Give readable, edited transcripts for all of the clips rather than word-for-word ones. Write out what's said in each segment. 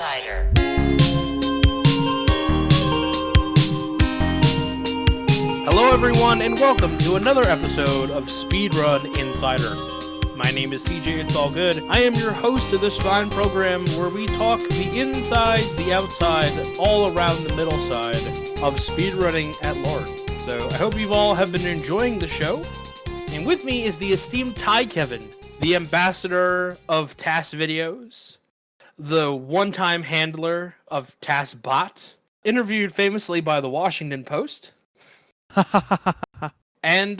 Insider. Hello everyone, and welcome to another episode of Speedrun Insider. My name is CJitsallGewd. I am your host of this fine program where we talk the inside, the outside, all around the middle side of speedrunning at large. So I hope you all have been enjoying the show. And with me is the esteemed TiKevin, the ambassador of TAS videos, the one-time handler of TASBot, interviewed famously by the Washington Post, and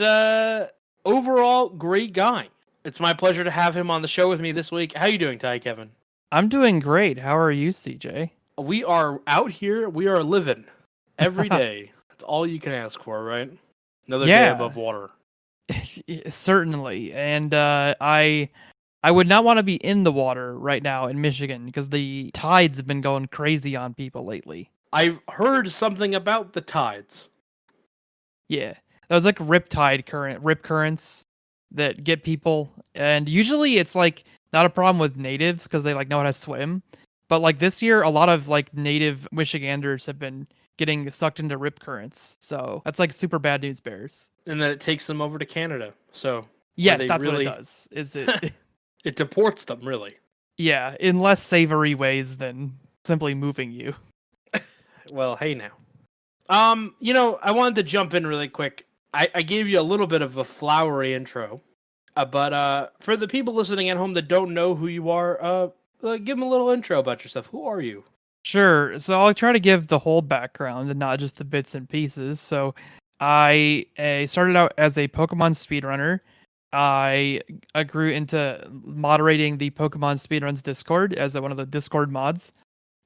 overall great guy. It's my pleasure to have him on the show with me this week. How you doing, TiKevin? I'm doing great. How are you, CJ? We are out here. We are living every day. That's all you can ask for, right? Another day above water. Certainly. And I would not want to be in the water right now in Michigan because the tides have been going crazy on people lately. I've heard something about the tides. Yeah. Those like rip currents that get people, and usually it's like not a problem with natives because they like know how to swim. But like this year, a lot of like native Michiganders have been getting sucked into rip currents. So that's like super bad news bears. And then it takes them over to Canada. So yes, that's what it does. Is it? It deports them, really. Yeah, in less savory ways than simply moving you. Well, hey now. I wanted to jump in really quick. I gave you a little bit of a flowery intro, but for the people listening at home that don't know who you are, give them a little intro about yourself. Who are you? Sure. So I'll try to give the whole background and not just the bits and pieces. So I started out as a Pokemon speedrunner. I grew into moderating the Pokemon Speedruns Discord as one of the Discord mods.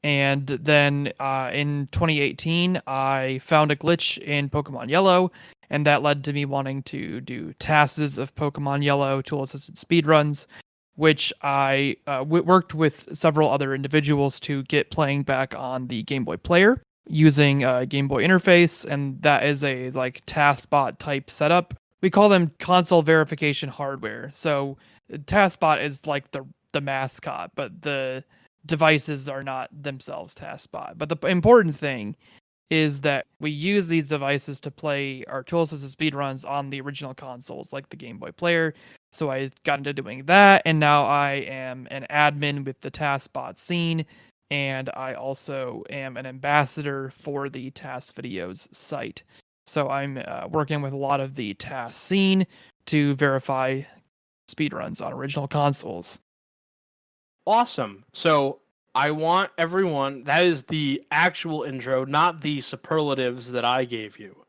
And then in 2018, I found a glitch in Pokemon Yellow, and that led to me wanting to do TASes of Pokemon Yellow, tool-assisted speedruns, which I worked with several other individuals to get playing back on the Game Boy Player using a Game Boy interface, and that is a like TASBot type setup. We call them console verification hardware. So TASBot is like the mascot, but the devices are not themselves TASBot. But the important thing is that we use these devices to play our tool-assisted speedruns on the original consoles, like the Game Boy Player. So I got into doing that, and now I am an admin with the TASBot scene, and I also am an ambassador for the TAS Videos site. So I'm working with a lot of the TAS scene to verify speedruns on original consoles. Awesome. So I want everyone, that is the actual intro, not the superlatives that I gave you.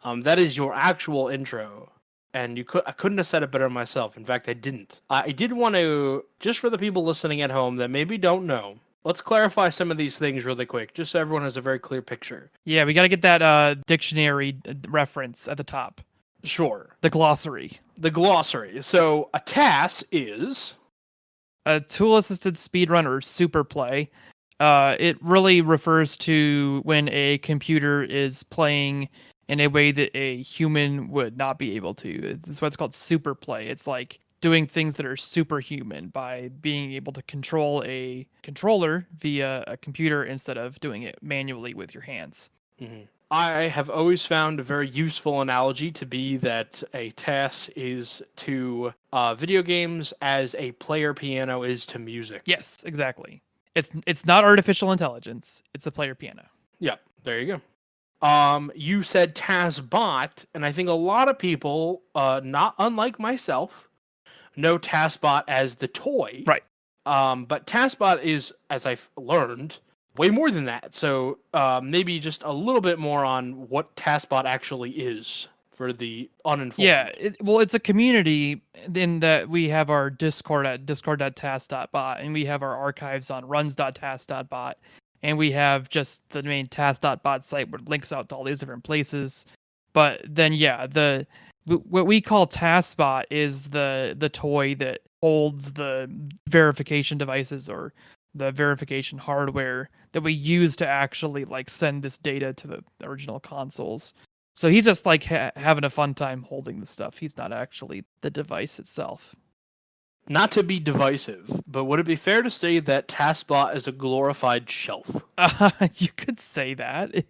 That is your actual intro. And I couldn't have said it better myself. In fact, I didn't. I did want to, just for the people listening at home that maybe don't know, let's clarify some of these things really quick, just so everyone has a very clear picture. Yeah, we got to get that dictionary reference at the top. Sure. The glossary. The glossary. So a TAS is a tool-assisted speedrun or super play. It really refers to when a computer is playing in a way that a human would not be able to. That's what's called super play. It's like doing things that are superhuman by being able to control a controller via a computer instead of doing it manually with your hands. Mm-hmm. I have always found a very useful analogy to be that a TAS is to video games as a player piano is to music. Yes, exactly. It's not artificial intelligence. It's a player piano. Yeah, there you go. You said TASBot, and I think a lot of people, not unlike myself, know TASBot as the toy. Right. But TASBot is, as I've learned, way more than that. So maybe just a little bit more on what TASBot actually is for the uninformed. Yeah, it's a community in that we have our Discord at discord.tas.bot, and we have our archives on runs.tas.bot, and we have just the main tas.bot site where it links out to all these different places. But then, yeah, what we call TASBot is the toy that holds the verification devices or the verification hardware that we use to actually like send this data to the original consoles. So he's just like having a fun time holding the stuff. He's not actually the device itself. Not to be divisive, but would it be fair to say that TASBot is a glorified shelf? You could say that,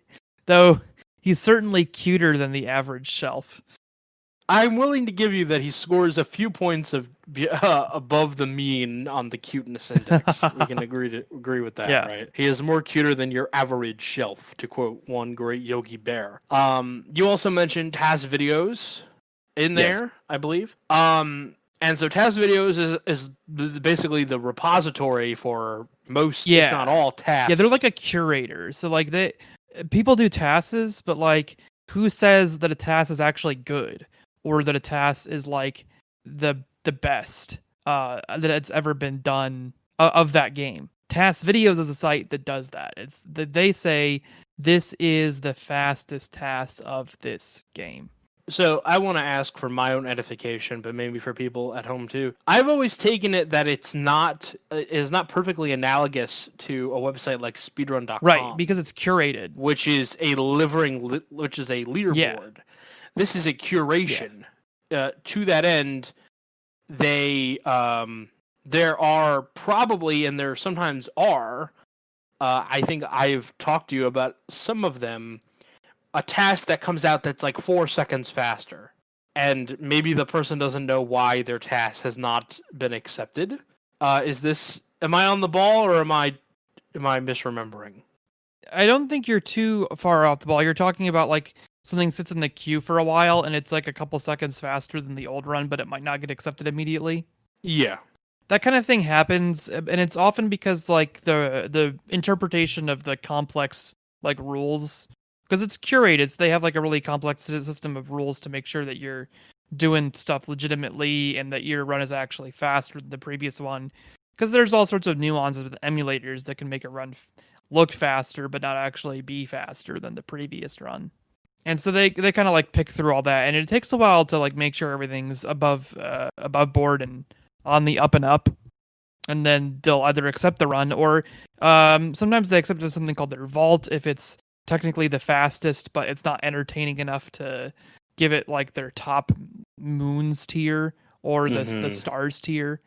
though he's certainly cuter than the average shelf. I'm willing to give you that he scores a few points above the mean on the cuteness index. We can agree with that, Yeah. right? He is more cuter than your average shelf, to quote one great Yogi Bear. You also mentioned TAS videos in there, Yes. I believe. And so TAS videos is basically the repository for most, if not all, tasks. Yeah, they're like a curator. So like people do tasks, but like who says that a task is actually good or that a task is like the best that it's ever been done of that game? TAS Videos is a site that does that. It's that they say this is the fastest task of this game. So I want to ask for my own edification, but maybe for people at home too. I've always taken it that it is not perfectly analogous to a website like Speedrun.com, Right, because it's curated, which is a leaderboard. Yeah. This is a curation. Yeah. To that end, there are probably, and there sometimes are. I think I've talked to you about some of them. A task that comes out that's like 4 seconds faster, and maybe the person doesn't know why their task has not been accepted. Am I on the ball, or am I misremembering? I don't think you're too far off the ball. You're talking about like something sits in the queue for a while and it's like a couple seconds faster than the old run, but it might not get accepted immediately. Yeah. That kind of thing happens, and it's often because like the interpretation of the complex like rules, because it's curated, so they have like a really complex system of rules to make sure that you're doing stuff legitimately and that your run is actually faster than the previous one. Because there's all sorts of nuances with emulators that can make a run look faster but not actually be faster than the previous run. And so they kind of like pick through all that, and it takes a while to like make sure everything's above board and on the up and up, and then they'll either accept the run or sometimes they accept something called their vault if it's technically the fastest, but it's not entertaining enough to give it like their top moons tier or the stars tier.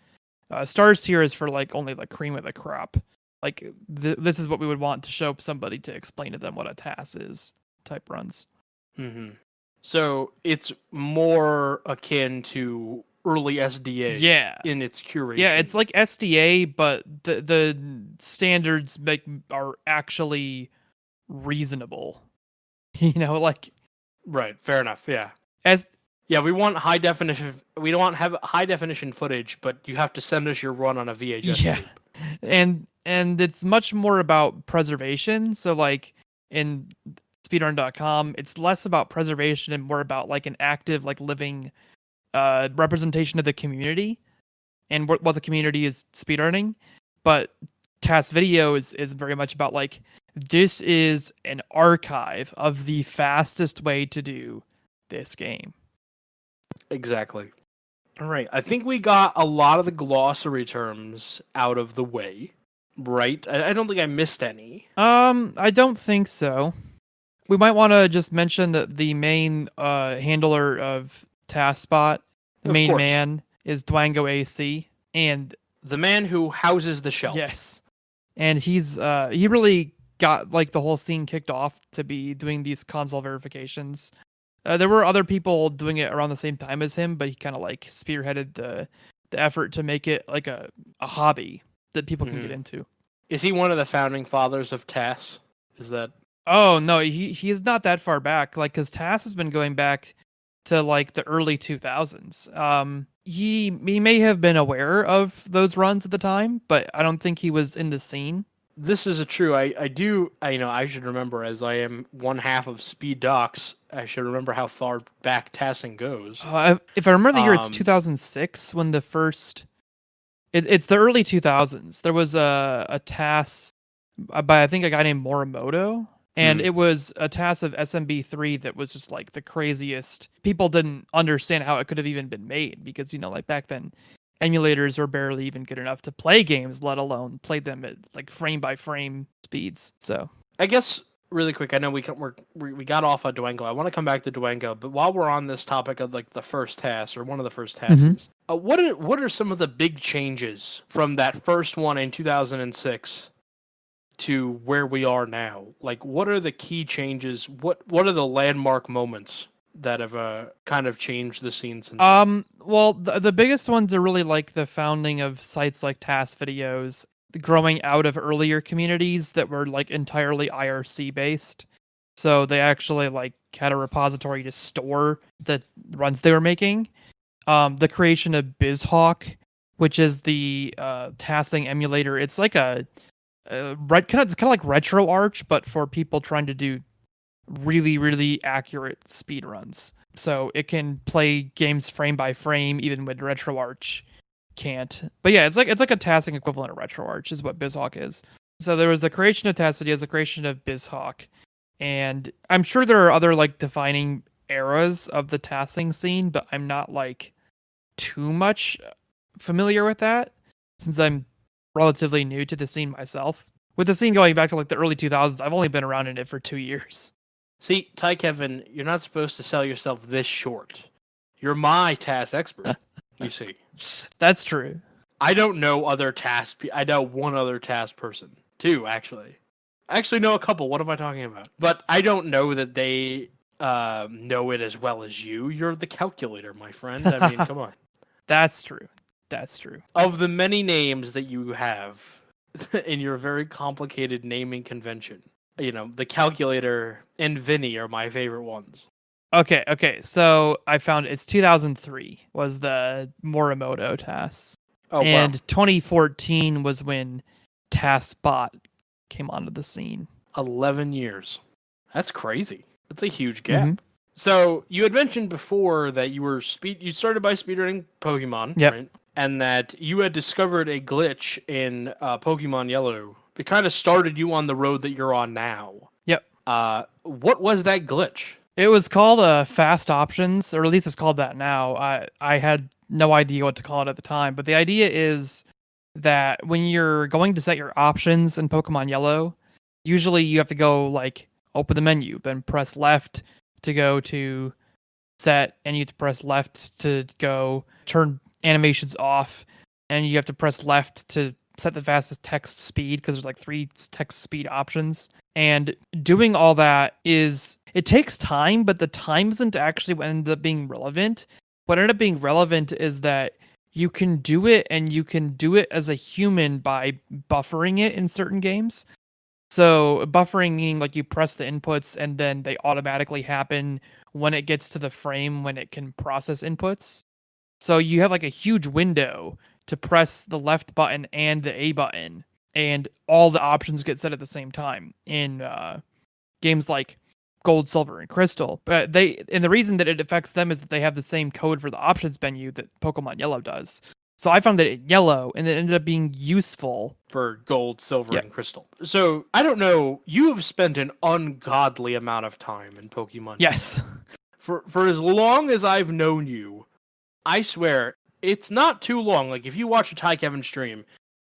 Stars tier is for like only like cream of the crop. Like this is what we would want to show somebody to explain to them what a task is type runs. Mm-hmm. So it's more akin to early SDA, yeah, in its curation. Yeah, it's like SDA, but the standards are actually reasonable. You know, like right. Fair enough. Yeah. Yeah, we want high definition. We don't want have high definition footage, but you have to send us your run on a VHS tape. And it's much more about preservation. So like in speedrun.com, it's less about preservation and more about like an active, like living representation of the community and what the community is speedrunning. But TAS Video is very much about like, this is an archive of the fastest way to do this game. Exactly. All right. I think we got a lot of the glossary terms out of the way, right? I don't think I missed any. I don't think so. We might want to just mention that the main handler of Taskbot, the main man, is DWango AC, and the man who houses the shelf. Yes, and he's he really got like the whole scene kicked off to be doing these console verifications. There were other people doing it around the same time as him, but he kind of like spearheaded the effort to make it like a hobby that people can get into. Is he one of the founding fathers of TAS? Is that? Oh no, he is not that far back. Like, because TAS has been going back to like the early 2000s. He may have been aware of those runs at the time, but I don't think he was in the scene. This is true. I should remember, as I am one half of Speed Docs. I should remember how far back TASing goes. If I remember the year, it's 2006 when the first. It's the early 2000s. There was a TAS by I think a guy named Morimoto, and it was a TAS of SMB3 that was just like the craziest. People didn't understand how it could have even been made because, you know, like back then, emulators were barely even good enough to play games, let alone play them at like frame by frame speeds. So I guess really quick, I know we got off of DWango. I want to come back to DWango, but while we're on this topic of like the first task or one of the first tasks, what are some of the big changes from that first one in 2006 to where we are now? Like, what are the key changes? What are the landmark moments that have kind of changed the scene since then? Well, the biggest ones are really like the founding of sites like TAS videos, growing out of earlier communities that were like entirely IRC based. So they actually like had a repository to store the runs they were making. The creation of BizHawk, which is the TASing emulator. It's like a kind of like RetroArch, but for people trying to do really, really accurate speed runs. So it can play games frame by frame, even when RetroArch can't. But yeah, it's like a TASing equivalent of RetroArch is what BizHawk is. So there was the creation of TAS videos, the creation of BizHawk, and I'm sure there are other like defining eras of the TASing scene, but I'm not like too much familiar with that since I'm relatively new to the scene myself. With the scene going back to like the early 2000s, I've only been around in it for 2 years. See, TiKevin, you're not supposed to sell yourself this short. You're my TAS expert, you see. That's true. I don't know other TAS. I know one other TAS person. Two, actually. I actually know a couple. What am I talking about? But I don't know that they know it as well as you. You're the calculator, my friend. I mean, come on. That's true. That's true. Of the many names that you have in your very complicated naming convention, the calculator and Vinny are my favorite ones. Okay. So I found it's 2003 was the Morimoto TAS. Oh, and wow. 2014 was when TASBot came onto the scene. 11 years. That's crazy. That's a huge gap. So you had mentioned before that you started by speedrunning Pokemon, right? And that you had discovered a glitch in Pokemon Yellow. It kind of started you on the road that you're on now. Yep. What was that glitch? It was called fast options, or at least it's called that now. I had no idea what to call it at the time, but the idea is that when you're going to set your options in Pokemon Yellow, usually you have to go like open the menu, then press left to go to set, and you have to press left to go turn animations off, and you have to press left to set the fastest text speed because there's like 3 text speed options. And doing all that it takes time, but the time isn't actually what ended up being relevant. What ended up being relevant is that you can do it, and you can do it as a human by buffering it in certain games. So buffering meaning like you press the inputs and then they automatically happen when it gets to the frame when it can process inputs. So you have like a huge window to press the left button and the A button, and all the options get set at the same time in games like Gold, Silver, and Crystal. But the reason that it affects them is that they have the same code for the options menu that Pokemon Yellow does. So I found that in Yellow, and it ended up being useful for Gold, Silver, and Crystal. So I don't know. You have spent an ungodly amount of time in Pokemon. Yes. For as long as I've known you, I swear it's not too long. Like if you watch a TiKevin stream,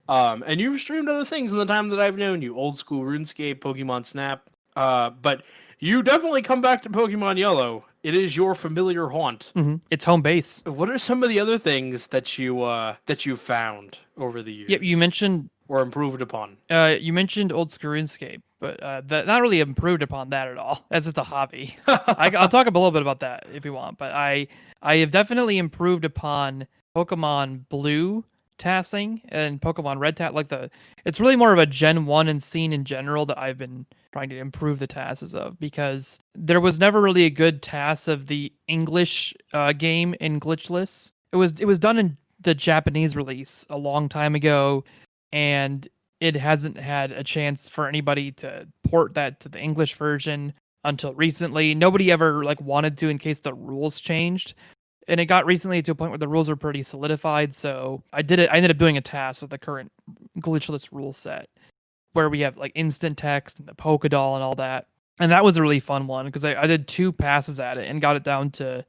and you've streamed other things in the time that I've known you, old school RuneScape, Pokemon Snap, but you definitely come back to Pokemon Yellow. It is your familiar haunt. It's home base. What are some of the other things that you found over the years? Yep, you mentioned or improved upon. You mentioned old school RuneScape, but that not really improved upon that at all. That's just a hobby. I'll talk a little bit about that if you want, but I have definitely improved upon Pokemon Blue TASing and Pokemon Red it's really more of a Gen 1 and scene in general that I've been trying to improve the TASes of, because there was never really a good TAS of the English game in Glitchless. It was done in the Japanese release a long time ago, and it hasn't had a chance for anybody to port that to the English version until recently. Nobody ever wanted to in case the rules changed. And it got recently to a point where the rules are pretty solidified, so I did it. I ended up doing a TAS of the current glitchless rule set, where we have instant text and the Poké Doll and all that. And that was a really fun one, because I did 2 passes at it and got it down to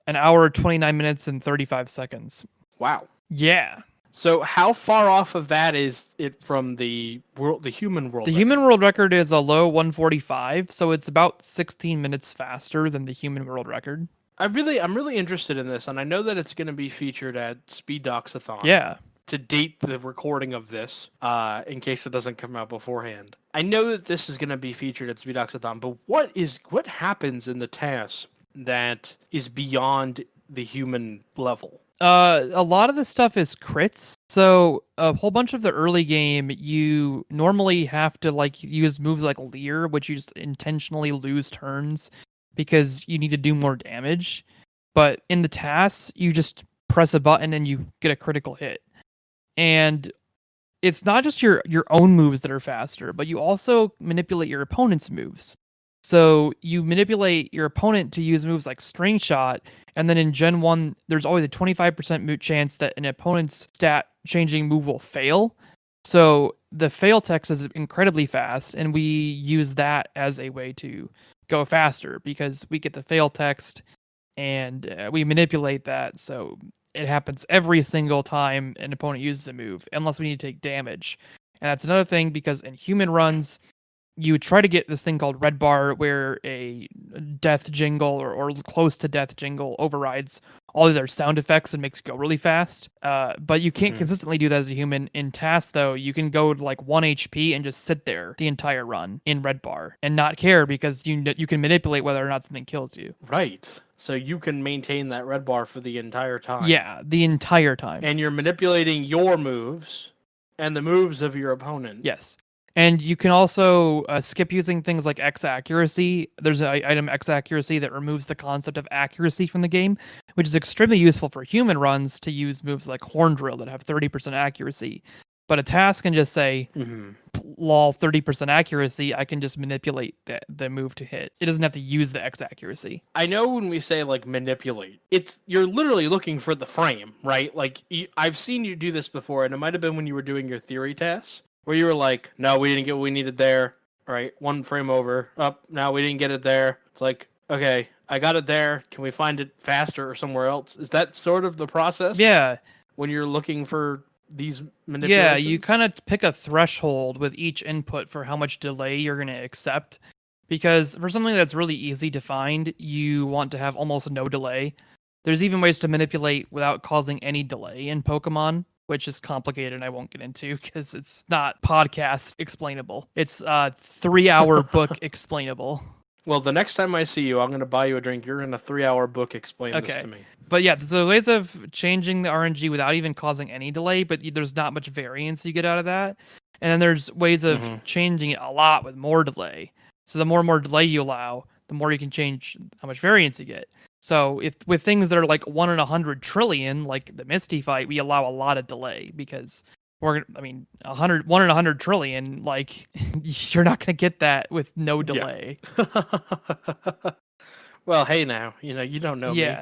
1 hour, 29 minutes, and 35 seconds. Wow. Yeah. So how far off of that is it from the human world? The record? human world record is a low 145, so it's about 16 minutes faster than the human world record. I'm really interested in this, and I know that it's going to be featured at Speed Doxathon. Yeah. To date the recording of this, in case it doesn't come out beforehand. I know that this is going to be featured at Speed Doxathon, but what happens in the TAS that is beyond the human level? A lot of the stuff is crits. So a whole bunch of the early game, you normally have to like use moves like Leer, which you just intentionally lose turns because you need to do more damage. But in the TAS, you just press a button and you get a critical hit. And it's not just your own moves that are faster, but you also manipulate your opponent's moves. So you manipulate your opponent to use moves like String Shot, and then in Gen 1, there's always a 25% chance that an opponent's stat changing move will fail. So the fail text is incredibly fast, and we use that as a way to go faster because we get the fail text and we manipulate that. So it happens every single time an opponent uses a move, unless we need to take damage. And that's another thing because in human runs, you try to get this thing called red bar where a death jingle or close to death jingle overrides all of their sound effects and makes it go really fast. But you can't consistently do that as a human. In TAS, though, you can go to like 1 HP and just sit there the entire run in red bar and not care because you can manipulate whether or not something kills you. Right. So you can maintain that red bar for the entire time. Yeah, the entire time. And you're manipulating your moves and the moves of your opponent. Yes. And you can also skip using things like X accuracy. There's an item X accuracy that removes the concept of accuracy from the game, which is extremely useful for human runs to use moves like Horn Drill that have 30% accuracy. But a task can just say, lol, 30% accuracy, I can just manipulate the move to hit. It doesn't have to use the X accuracy. I know when we say like manipulate, you're literally looking for the frame, right? Like I've seen you do this before, and it might have been when you were doing your theory tasks, where you were like, no, we didn't get what we needed there. All right, one frame over. Up, now we didn't get it there. It's like, okay, I got it there. Can we find it faster or somewhere else? Is that sort of the process? Yeah. When you're looking for these manipulations? Yeah, you kind of pick a threshold with each input for how much delay you're going to accept. Because for something that's really easy to find, you want to have almost no delay. There's even ways to manipulate without causing any delay in Pokemon, which is complicated and I won't get into because it's not podcast explainable. It's 3-hour book explainable. Well, the next time I see you, I'm going to buy you a drink. You're in a 3-hour book explain this to me. But yeah, there's ways of changing the RNG without even causing any delay, but there's not much variance you get out of that. And then there's ways of changing it a lot with more delay. So the more and more delay you allow, the more you can change how much variance you get. So if with things that are like 1 in 100 trillion, like the Misty fight, we allow a lot of delay because 1 in 100 trillion, like you're not gonna get that with no delay. Yeah. Well, hey now, you don't know me.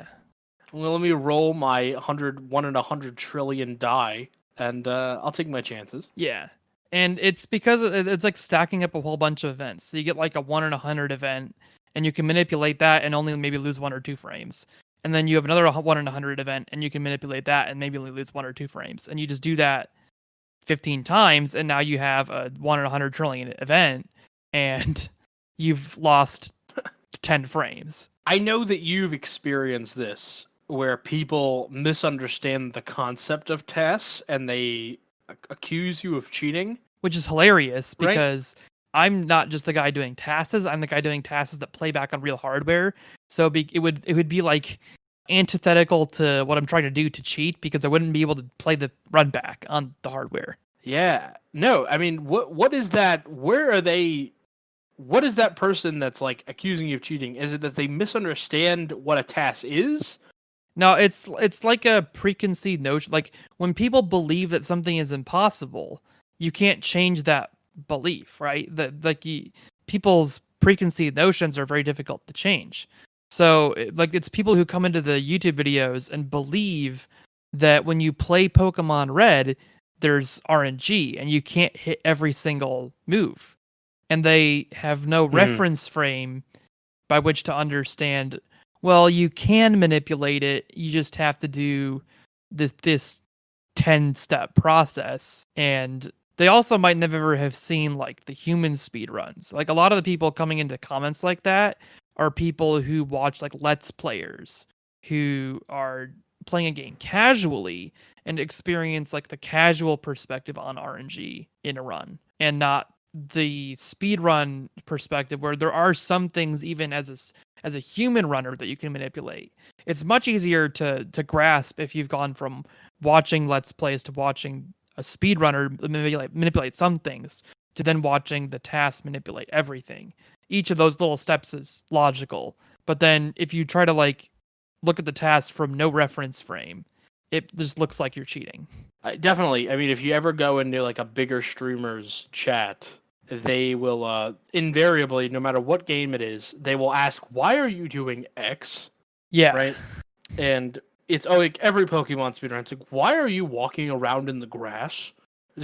Well, let me roll my 1 in 100 trillion die, and I'll take my chances. Yeah. And it's because it's like stacking up a whole bunch of events. So you get like a 1 in 100 event, and you can manipulate that and only maybe lose 1 or 2 frames. And then you have another 1 in 100 event, and you can manipulate that and maybe only lose 1 or 2 frames. And you just do that 15 times, and now you have a 1 in 100 trillion event, and you've lost 10 frames. I know that you've experienced this, where people misunderstand the concept of TAS, and they accuse you of cheating. Which is hilarious, because I'm not just the guy doing TASes, I'm the guy doing TASes that play back on real hardware. So it would be like antithetical to what I'm trying to do to cheat, because I wouldn't be able to play the run back on the hardware. Yeah. No, I mean, what is that? Where are they? What is that person that's like accusing you of cheating? Is it that they misunderstand what a TAS is? No, it's like a preconceived notion. Like when people believe that something is impossible, you can't change that belief, right? People's preconceived notions are very difficult to change. So like it's people who come into the YouTube videos and believe that when you play Pokemon Red, there's RNG and you can't hit every single move. And they have no reference frame by which to understand, well, you can manipulate it. You just have to do this 10-step process, and they also might never have seen like the human speed runs. Like a lot of the people coming into comments like that are people who watch like Let's Players who are playing a game casually and experience like the casual perspective on RNG in a run, and not the speedrun perspective where there are some things even as a human runner that you can manipulate. It's much easier to grasp if you've gone from watching Let's Plays to watching a speedrunner manipulate some things to then watching the task manipulate everything. Each of those little steps is logical, but then if you try to like look at the task from no reference frame, it just looks like you're cheating. Definitely. I mean, if you ever go into like a bigger streamer's chat, they will invariably, no matter what game it is, they will ask, "Why are you doing X?" Yeah. Right? And it's like every Pokemon speedrun. It's like, "Why are you walking around in the grass?"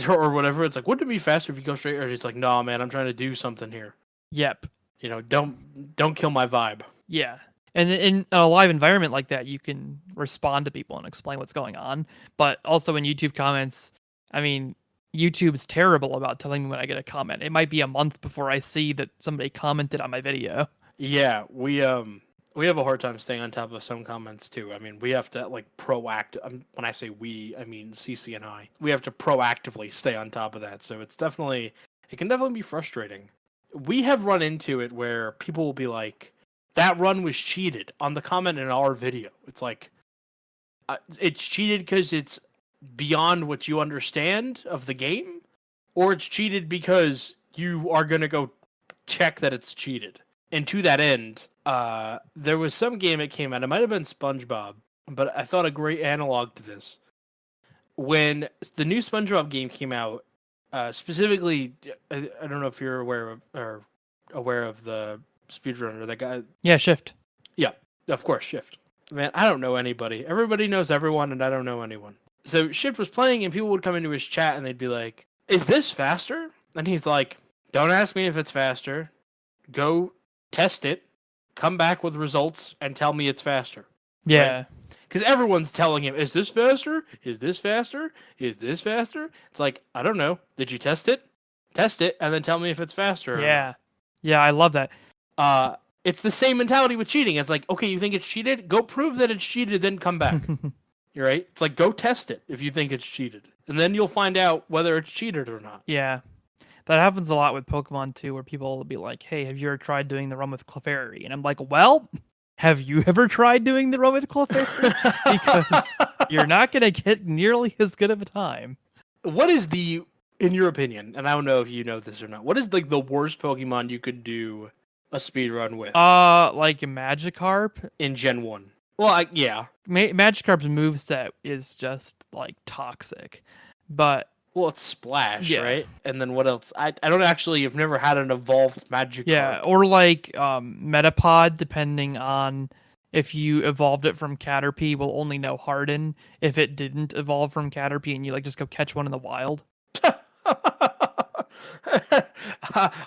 Or whatever. It's like, "Wouldn't it be faster if you go straight?" Or it's like, "No, man, I'm trying to do something here." Yep. You know, don't kill my vibe. Yeah. And in a live environment like that, you can respond to people and explain what's going on. But also in YouTube comments, I mean, YouTube's terrible about telling me when I get a comment. It might be a month before I see that somebody commented on my video. Yeah, we have a hard time staying on top of some comments too. I mean, we have to like when I say we, I mean CC and I. We have to proactively stay on top of that. So it can definitely be frustrating. We have run into it where people will be like, "That run was cheated" on the comment in our video. It's like, it's cheated because it's beyond what you understand of the game, or it's cheated because you are going to go check that it's cheated. And to that end, there was some game that came out. It might have been SpongeBob, but I thought a great analog to this. When the new SpongeBob game came out, specifically, I don't know if you're aware of the speedrunner, that guy. Yeah, Shift. Yeah, of course, Shift. Man, I don't know anybody. Everybody knows everyone, and I don't know anyone. So Shift was playing, and people would come into his chat, and they'd be like, "Is this faster?" And he's like, "Don't ask me if it's faster. Go test it, come back with results, and tell me it's faster." Yeah. Because everyone's telling him, "Is this faster? Is this faster? Is this faster?" It's like, I don't know. Did you test it? Test it, and then tell me if it's faster. Yeah. Yeah, I love that. It's the same mentality with cheating. It's like, okay, you think it's cheated? Go prove that it's cheated, then come back. You're right? It's like, go test it if you think it's cheated. And then you'll find out whether it's cheated or not. Yeah. That happens a lot with Pokemon too, where people will be like, "Hey, have you ever tried doing the run with Clefairy?" And I'm like, "Well, have you ever tried doing the run with Clefairy?" Because you're not going to get nearly as good of a time. What is in your opinion, and I don't know if you know this or not, what is like the worst Pokemon you could do a speedrun with? Like Magikarp in Gen 1. Well, yeah. Magikarp's moveset is just like toxic. But well, it's Splash, right? And then what else? I don't actually, I've never had an evolved Magikarp. Yeah, or like Metapod, depending on if you evolved it from Caterpie, will only know Harden. If it didn't evolve from Caterpie and you like just go catch one in the wild.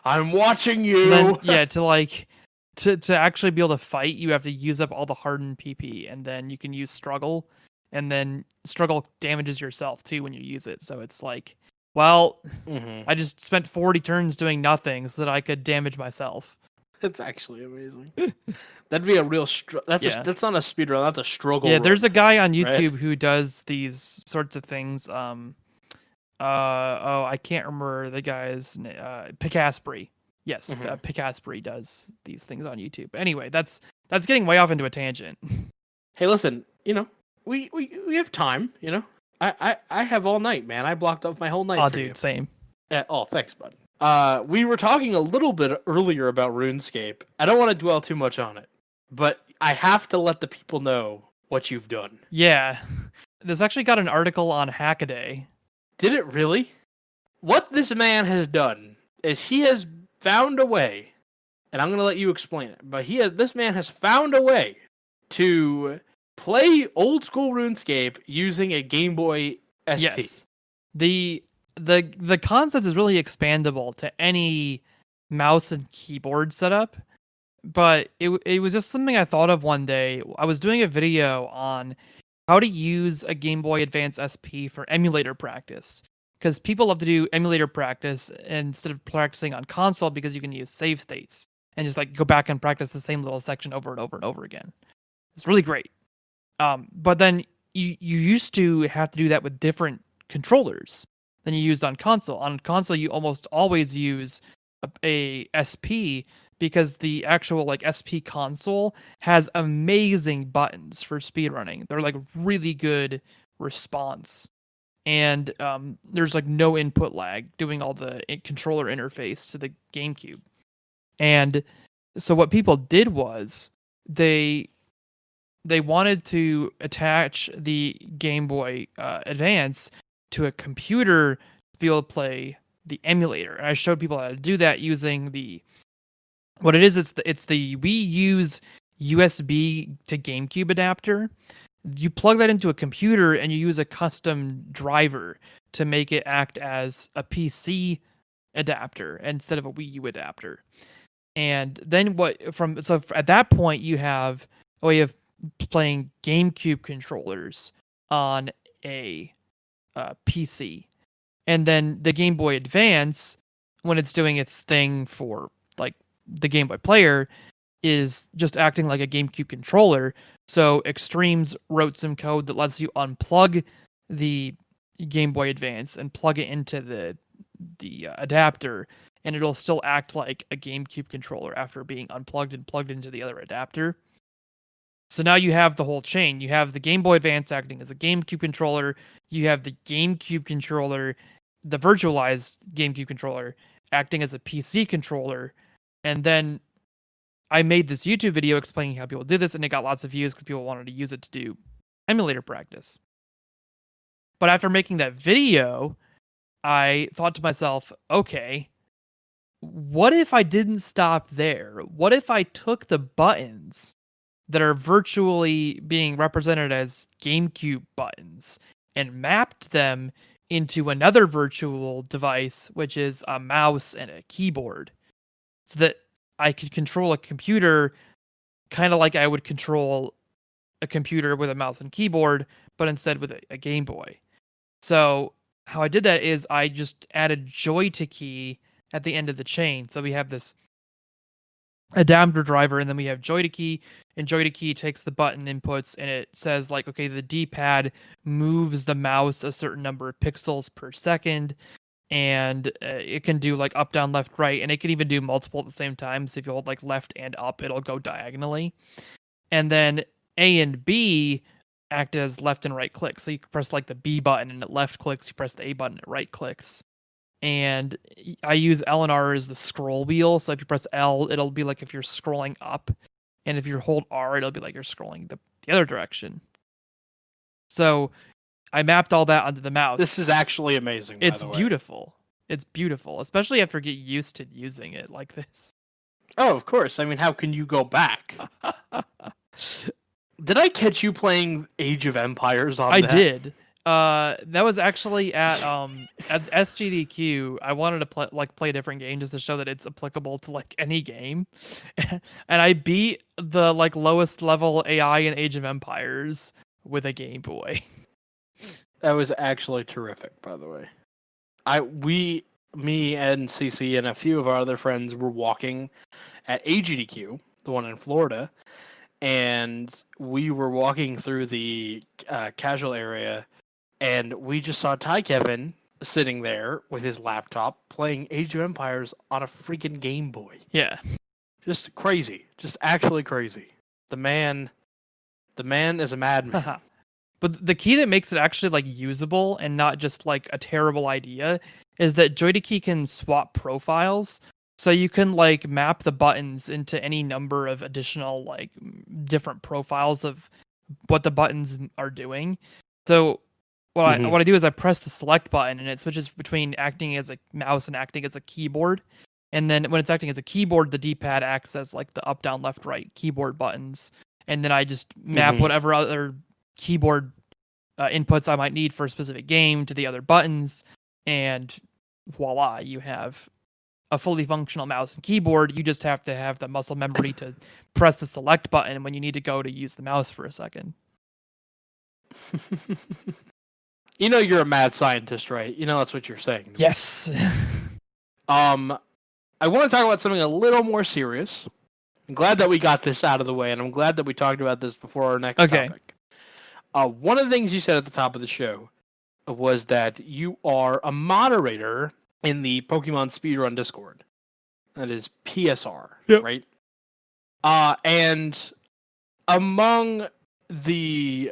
I'm watching you. Then, yeah, to actually be able to fight, you have to use up all the hardened PP, and then you can use Struggle, and then Struggle damages yourself too when you use it. So it's like, well, I just spent 40 turns doing nothing so that I could damage myself. It's actually amazing. That'd be a real that's not a speedrun, that's a struggle. Yeah, run, there's a guy on YouTube right? who does these sorts of things. I can't remember the guy's Picasbury. Yes, Picasbury does these things on YouTube. Anyway, that's getting way off into a tangent. Hey, listen, we have time, I have all night, man. I blocked off my whole night. Oh, for dude, you. same. Thanks, bud. We were talking a little bit earlier about RuneScape. I don't want to dwell too much on it, but I have to let the people know what you've done. Yeah, this actually got an article on Hackaday. Did it really? What this man has done is he has found a way, and I'm going to let you explain it, but this man has found a way to play old school RuneScape using a Game Boy SP. Yes. The concept is really expandable to any mouse and keyboard setup, but it was just something I thought of one day. I was doing a video on how to use a Game Boy Advance SP for emulator practice. Because people love to do emulator practice instead of practicing on console because you can use save states and just like go back and practice the same little section over and over and over again. It's really great. But then you used to have to do that with different controllers than you used on console. On console, you almost always use a SP because the actual like SP console has amazing buttons for speedrunning. They're like really good response. And there's like no input lag doing all the controller interface to the GameCube. And so what people did was they wanted to attach the Game Boy Advance to a computer to be able to play the emulator. And I showed people how to do that using what it is. It's the Wii U's USB to GameCube adapter. You plug that into a computer and you use a custom driver to make it act as a PC adapter instead of a Wii U adapter. And then at that point you have a way of playing GameCube controllers on a PC. And then the Game Boy Advance, when it's doing its thing for like the Game Boy player, is just acting like a GameCube controller. So Extremes wrote some code that lets you unplug the Game Boy Advance and plug it into the adapter, and it'll still act like a GameCube controller after being unplugged and plugged into the other adapter. So now you have the whole chain. You have the Game Boy Advance acting as a GameCube controller. You have the GameCube controller, the virtualized GameCube controller, acting as a PC controller. And then I made this YouTube video explaining how people did this, and it got lots of views because people wanted to use it to do emulator practice. But after making that video, I thought to myself, okay, what if I didn't stop there? What if I took the buttons that are virtually being represented as GameCube buttons and mapped them into another virtual device, which is a mouse and a keyboard, so that I could control a computer kind of like I would control a computer with a mouse and keyboard, but instead with a Game Boy. So how I did that is I just added Joy-to-Key at the end of the chain. So we have this adapter driver, and then we have Joy-to-Key, and Joy-to-Key takes the button inputs, and it says like, okay, the D-pad moves the mouse a certain number of pixels per second, and it can do like up, down, left, right, and it can even do multiple at the same time. So if you hold like left and up, it'll go diagonally. And then A and B act as left and right clicks. So you can press like the B button and it left clicks, you press the A button, it right clicks. And I use L and R as the scroll wheel. So if you press L, it'll be like if you're scrolling up. And if you hold R, it'll be like you're scrolling the other direction. So I mapped all that onto the mouse. This is actually amazing, by It's the way. beautiful. It's beautiful, especially after you get used to using it like this. Oh, of course. I mean, how can you go back? Did I catch you playing Age of Empires on that? I did. That was actually at SGDQ. I wanted to play a different game just to show that it's applicable to like any game, and I beat the like lowest level AI in Age of Empires with a Game Boy. That was actually terrific, by the way. Me and CC and a few of our other friends were walking at AGDQ, the one in Florida, and we were walking through the casual area, and we just saw TiKevin sitting there with his laptop playing Age of Empires on a freaking Game Boy. Yeah. Just crazy. Just actually crazy. The man is a madman. But the key that makes it actually like usable and not just like a terrible idea is that Joy-to-Key can swap profiles. So you can like map the buttons into any number of additional like different profiles of what the buttons are doing. So what I do is I press the select button and it switches between acting as a mouse and acting as a keyboard. And then when it's acting as a keyboard, the D-pad acts as like the up, down, left, right keyboard buttons. And then I just map whatever other keyboard inputs I might need for a specific game to the other buttons, and voila, you have a fully functional mouse and keyboard. You just have to have the muscle memory to press the select button when you need to go to use the mouse for a second. You know you're a mad scientist, right? You know that's what you're saying. Yes. I want to talk about something a little more serious. I'm glad that we got this out of the way, and I'm glad that we talked about this before our next topic. One of the things you said at the top of the show was that you are a moderator in the Pokemon Speedrun Discord. That is PSR, right? And among the,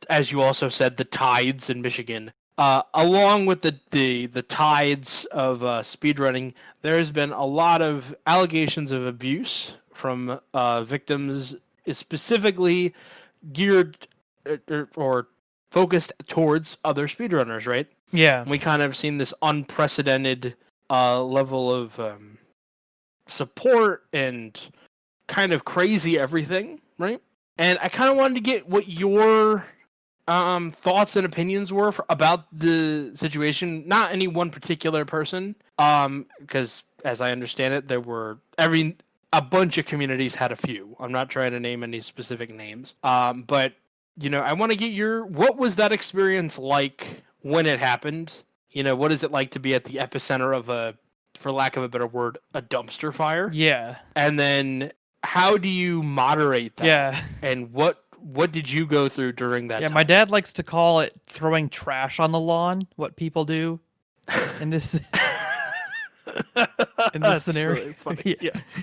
as you also said, the tides in Michigan, along with the tides of speedrunning, there's been a lot of allegations of abuse from victims, specifically geared or focused towards other speedrunners, right? Yeah. We kind of seen this unprecedented level of support and kind of crazy everything, right? And I kind of wanted to get what your thoughts and opinions were about the situation. Not any one particular person, because as I understand it, there were a bunch of communities had a few. I'm not trying to name any specific names, but you know, I want to get what was that experience like when it happened? You know, what is it like to be at the epicenter of for lack of a better word, a dumpster fire? Yeah. And then how do you moderate that? Yeah. And what did you go through during that time? My dad likes to call it throwing trash on the lawn, what people do in this scenario. Really funny.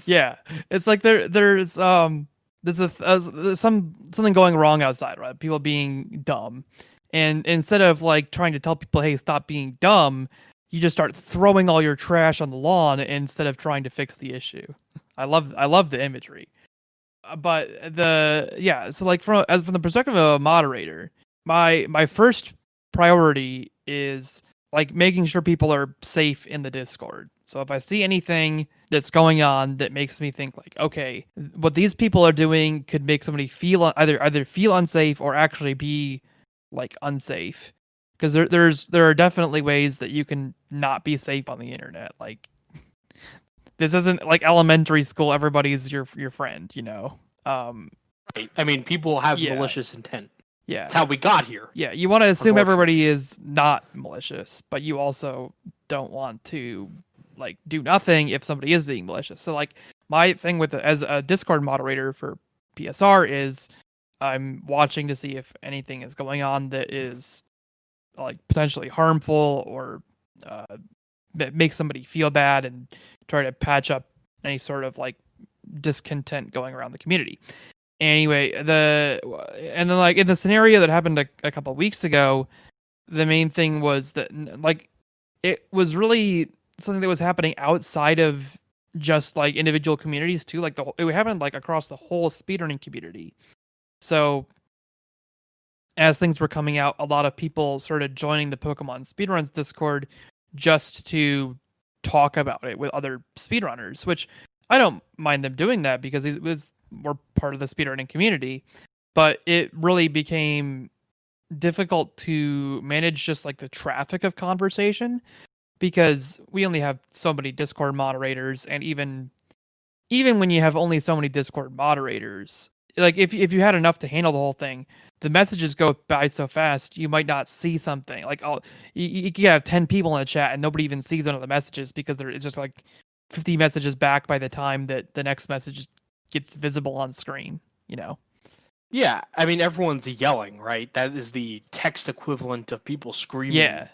Yeah. It's like there's something going wrong outside, right? People being dumb. And instead of like trying to tell people, hey, stop being dumb, you just start throwing all your trash on the lawn instead of trying to fix the issue. I love the imagery. But so like from the perspective of a moderator, my first priority is like making sure people are safe in the Discord. So if I see anything that's going on that makes me think like, okay, what these people are doing could make somebody feel either feel unsafe or actually be like unsafe, because there are definitely ways that you can not be safe on the internet. Like, this isn't like elementary school. Everybody's your friend, you know. Right. I mean, people have malicious intent. Yeah, that's how we got here. Yeah, you want to assume everybody is not malicious, but you also don't want to like do nothing if somebody is being malicious. So like my thing as a Discord moderator for PSR is I'm watching to see if anything is going on that is like potentially harmful or that makes somebody feel bad, and try to patch up any sort of like discontent going around the community. Anyway, and then like in the scenario that happened a couple of weeks ago, the main thing was that like it was really something that was happening outside of just like individual communities too. Like it happened like across the whole speedrunning community. So as things were coming out, a lot of people started joining the Pokemon Speedruns Discord just to talk about it with other speedrunners, which I don't mind them doing that because we're part of the speedrunning community. But it really became difficult to manage just like the traffic of conversation, because we only have so many Discord moderators, and even when you have only so many Discord moderators, like if you had enough to handle the whole thing, the messages go by so fast you might not see something. Like you could have 10 people in the chat and nobody even sees one of the messages because it's just like 50 messages back by the time that the next message gets visible on screen, you know? Yeah, I mean, everyone's yelling, right? That is the text equivalent of people screaming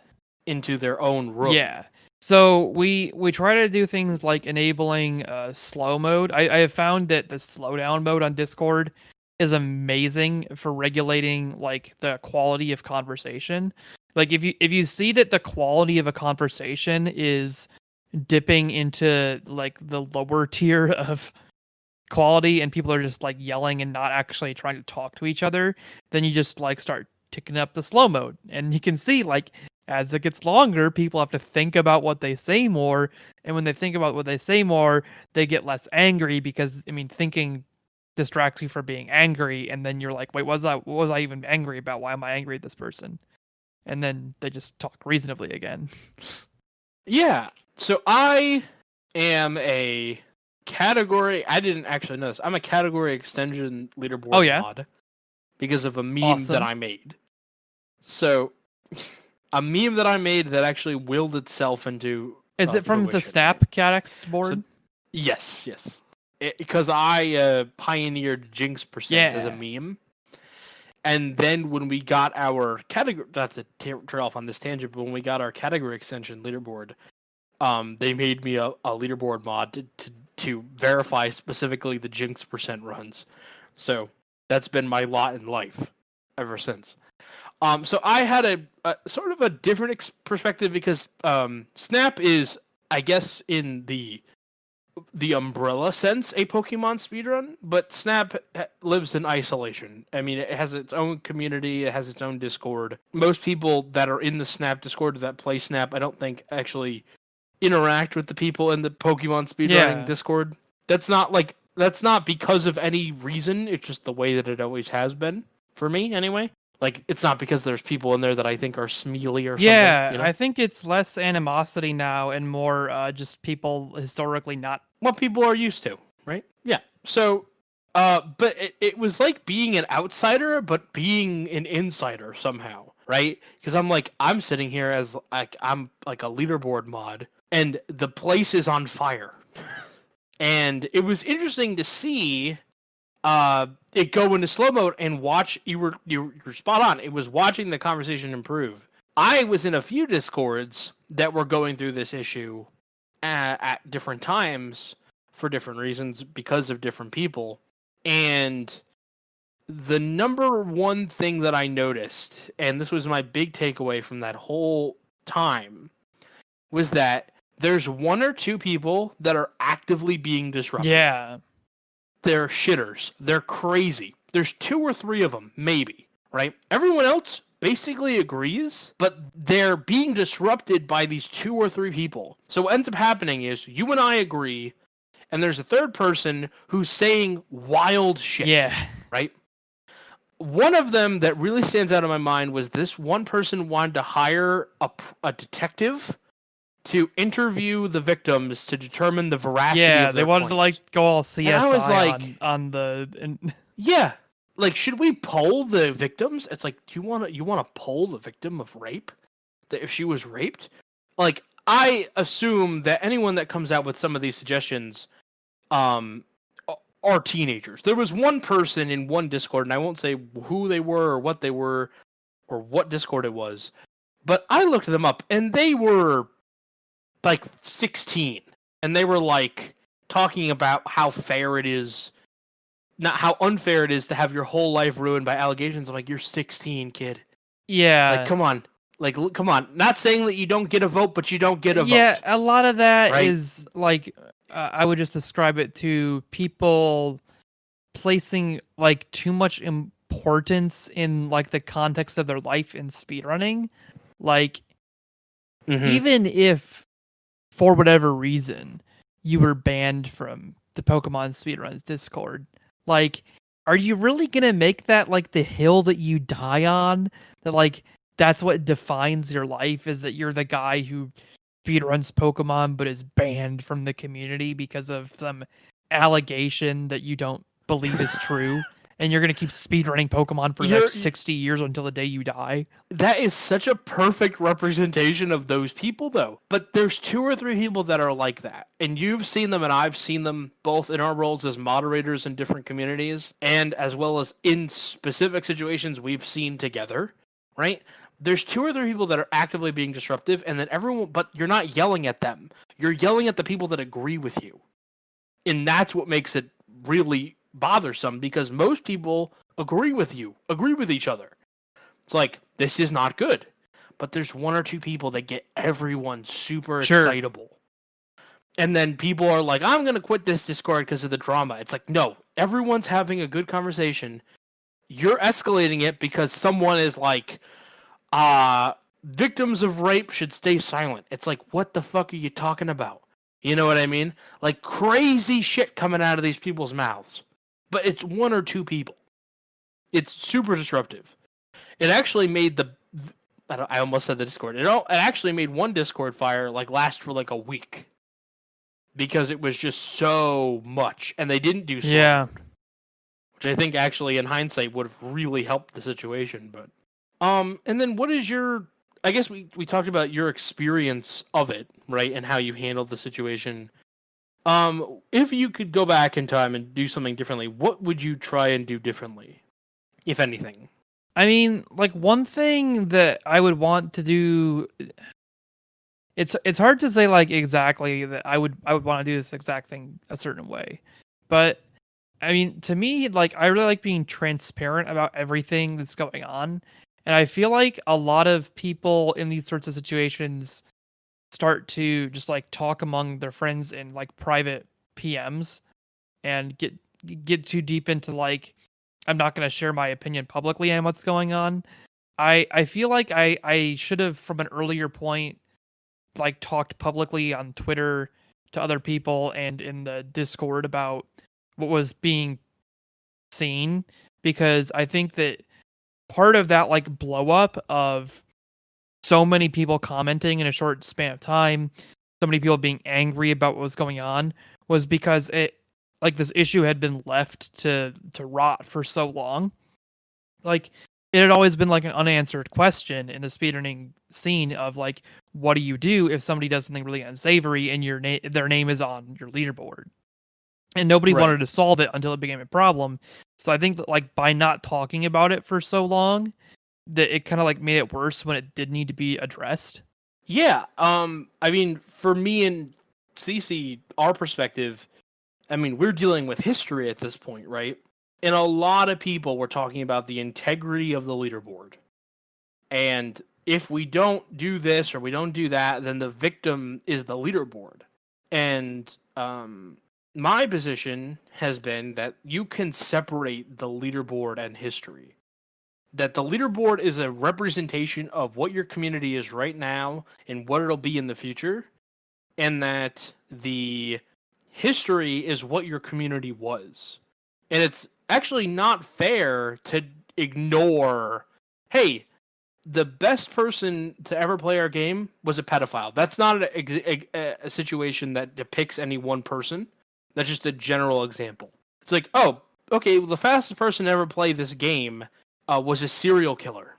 into their own room. Yeah. So we try to do things like enabling slow mode. I have found that the slowdown mode on Discord is amazing for regulating like the quality of conversation. Like if you see that the quality of a conversation is dipping into like the lower tier of quality and people are just like yelling and not actually trying to talk to each other, then you just like start ticking up the slow mode. And you can see like as it gets longer, people have to think about what they say more. And when they think about what they say more, they get less angry because, I mean, thinking distracts you from being angry. And then you're like, wait, what was I even angry about? Why am I angry at this person? And then they just talk reasonably again. Yeah. So I am a category. I didn't actually know this. I'm a category extension leaderboard mod. because of a meme that I made. So, a meme that I made that actually willed itself into. Is it from the Snap Cadex board? So, yes. Because I pioneered Jinx percent as a meme. And then when we got our category, not to trail off on this tangent, but when we got our category extension leaderboard, they made me a leaderboard mod to verify specifically the Jinx percent runs. So that's been my lot in life ever since. So I had a sort of a different perspective because Snap is, I guess, in the umbrella sense, a Pokemon speedrun, but Snap lives in isolation. I mean, it has its own community, it has its own Discord. Most people that are in the Snap Discord that play Snap, I don't think actually interact with the people in the Pokemon speedrunning Discord. That's not because of any reason, it's just the way that it always has been, for me anyway. Like, it's not because there's people in there that I think are smeely or something. Yeah, you know? I think it's less animosity now and more just people historically not... What people are used to, right? Yeah. So, but it was like being an outsider, but being an insider somehow, right? Because I'm sitting here as I'm like a leaderboard mod, and the place is on fire. And it was interesting to see it go into slow mode and watch. You're spot on. It was watching the conversation improve. I was in a few Discords that were going through this issue at different times for different reasons because of different people. And the number one thing that I noticed, and this was my big takeaway from that whole time, was that there's one or two people that are actively being disruptive. Yeah. They're shitters. They're crazy. There's two or three of them, maybe, right? Everyone else basically agrees, but they're being disrupted by these two or three people. So what ends up happening is you and I agree, and there's a third person who's saying wild shit. Yeah. Right? One of them that really stands out in my mind was this one person wanted to hire a detective to interview the victims to determine the veracity of their Yeah, they wanted claims. to go all CSI And I was like, on the... Yeah. Like, should we poll the victims? It's like, do you want to poll the victim of rape? That if she was raped? Like, I assume that anyone that comes out with some of these suggestions are teenagers. There was one person in one Discord, and I won't say who they were or what Discord it was, but I looked them up, and they were like 16, and they were like talking about how fair it is, not how unfair it is to have your whole life ruined by allegations. I'm like, you're 16, kid. Yeah. Like, come on. Like, come on. Not saying that you don't get a vote, but you don't get a vote. Yeah, a lot of that right? is like, I would just describe it to people placing like too much importance in like the context of their life in speedrunning. Like, even if for whatever reason you were banned from the Pokemon Speedruns Discord, like, are you really gonna make that like the hill that you die on? That like that's what defines your life, is that you're the guy who speedruns Pokemon but is banned from the community because of some allegation that you don't believe is true, and you're gonna keep speedrunning Pokemon for the next 60 years until the day you die? That is such a perfect representation of those people, though. But there's two or three people that are like that, and you've seen them, and I've seen them both in our roles as moderators in different communities, and as well as in specific situations we've seen together, right? There's two or three people that are actively being disruptive, and then everyone, but you're not yelling at them. You're yelling at the people that agree with you. And that's what makes it really bothersome, because most people agree with you, agree with each other. It's like, this is not good. But there's one or two people that get everyone super excitable. And then people are like, I'm going to quit this Discord because of the drama. It's like, no, everyone's having a good conversation. You're escalating it because someone is like, victims of rape should stay silent. It's like, what the fuck are you talking about? You know what I mean? Like, crazy shit coming out of these people's mouths. But it's one or two people. It's super disruptive. It actually made I almost said the Discord. It actually made one Discord fire like last for like a week. Because it was just so much. And they didn't do slow mode. which I think actually in hindsight would have really helped the situation. But and then what is your? I guess we talked about your experience of it, right, and how you handled the situation. If you could go back in time and do something differently, what would you try and do differently, if anything? I mean, like one thing that I would want to do, it's hard to say like exactly that I would want to do this exact thing a certain way. But I mean, to me, like I really like being transparent about everything that's going on. And I feel like a lot of people in these sorts of situations start to just like talk among their friends in like private PMs and get too deep into like I'm not going to share my opinion publicly on what's going on. I feel like I should have from an earlier point like talked publicly on Twitter to other people and in the Discord about what was being seen, because I think that part of that like blow up of so many people commenting in a short span of time, so many people being angry about what was going on, was because it like this issue had been left to rot for so long. Like it had always been like an unanswered question in the speedrunning scene of like, what do you do if somebody does something really unsavory and their name is on your leaderboard? And nobody Right. wanted to solve it until it became a problem. So I think that like by not talking about it for so long, that it kind of like made it worse when it did need to be addressed. Yeah. I mean, for me and CC, our perspective, I mean, we're dealing with history at this point, right? And a lot of people were talking about the integrity of the leaderboard. And if we don't do this or we don't do that, then the victim is the leaderboard. And my position has been that you can separate the leaderboard and history. That the leaderboard is a representation of what your community is right now and what it'll be in the future, and that the history is what your community was. And it's actually not fair to ignore, hey, the best person to ever play our game was a pedophile. That's not a situation that depicts any one person. That's just a general example. It's like, oh, okay, well, the fastest person to ever play this game was a serial killer.